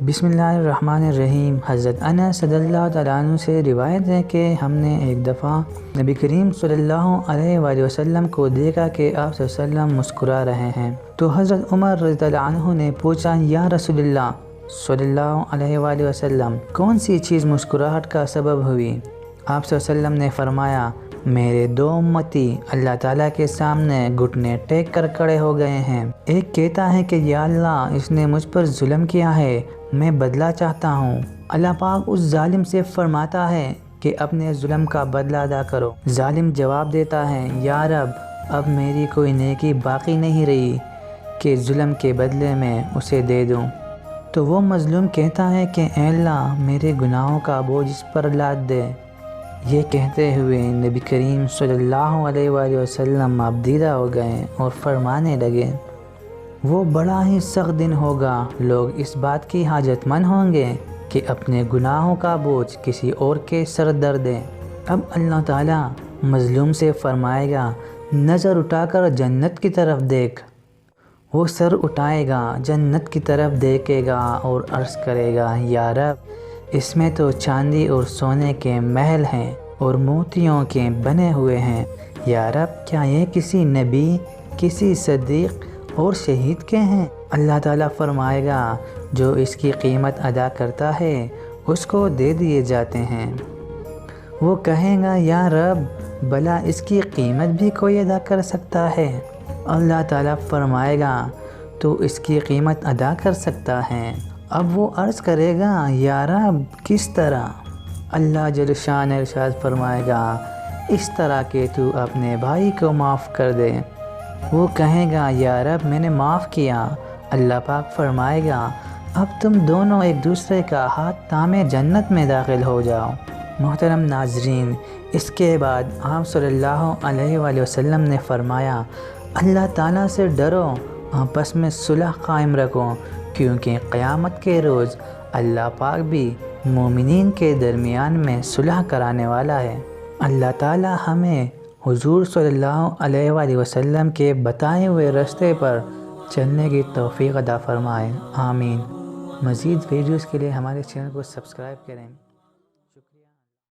बिस्मिल्लाहिर्रहमानिर्रहीम। हज़रत अनस रज़ियल्लाहु तआला अन्हु से रिवायत है कि हमने एक दफ़ा नबी करीम सल्लल्लाहु अलैहि वसल्लम को देखा कि आप वसल्लम मुस्कुरा रहे हैं। तो हज़रत उमर रज़ियल्लाहु अन्हु ने पूछा, या रसूलल्लाह सल्लल्लाहु अलैहि वसल्लम, कौन सी चीज़ मुस्कुराहट का सबब हुई? आप वसल्लम ने फरमाया, मेरे दो उम्मती अल्लाह ताला के सामने घुटने टेक कर खड़े हो गए हैं। एक कहता है कि या अल्लाह, इसने मुझ पर जुल्म किया है, मैं बदला चाहता हूँ। अल्लाह पाक उस जालिम से फरमाता है कि अपने जुल्म का बदला अदा करो। जालिम जवाब देता है, या रब, अब मेरी कोई नेकी बाकी नहीं रही कि जुल्म के बदले में उसे दे दूँ। तो वो मज़लूम कहता है कि ऐ अल्लाह, मेरे गुनाहों का बोझ इस पर लाद दे। ये कहते हुए नबी करीम सल्लल्लाहु अलैहि वसल्लम आबदीदा हो गए और फरमाने लगे, वो बड़ा ही सख्त दिन होगा। लोग इस बात की हाजतमंद होंगे कि अपने गुनाहों का बोझ किसी और के सर दर दें। अब अल्लाह ताला मज़लूम से फरमाएगा, नज़र उठाकर जन्नत की तरफ देख। वो सर उठाएगा, जन्नत की तरफ देखेगा और अर्ज़ करेगा, या रब, इसमें तो चांदी और सोने के महल हैं और मोतियों के बने हुए हैं। या रब, क्या ये किसी नबी, किसी सदीक़ और शहीद के हैं? अल्लाह ताला फरमाएगा, जो इसकी कीमत अदा करता है उसको दे दिए जाते हैं। वो कहेगा, या रब, भला इसकी कीमत भी कोई अदा कर सकता है? अल्लाह ताला फरमाएगा, तो इसकी कीमत अदा कर सकता है। अब वो अर्ज़ करेगा, या रब, किस तरह? अल्लाह जल शान इरशाद फरमाएगा, इस तरह के तू अपने भाई को माफ़ कर दे। वो कहेगा, या रब, मैंने माफ़ किया। अल्लाह पाक फरमाएगा, अब तुम दोनों एक दूसरे का हाथ थामे जन्नत में दाखिल हो जाओ। मोहतरम नाज़रीन, इसके बाद आप सल्लल्लाहु अलैहि वसल्लम ने फरमाया, अल्लाह ताला से डरो, आपस में सुलह कायम रखो, क्योंकि क़यामत के रोज़ अल्लाह पाक भी मोमिनीन के दरमियान में सुलह कराने वाला है। अल्लाह ताला हमें हुज़ूर सल्लल्लाहु अलैहि वसल्लम के बताए हुए रास्ते पर चलने की तौफ़ीक़ अता फ़रमाए। आमीन। मज़ीद वीडियोज़ के लिए हमारे चैनल को सब्सक्राइब करें।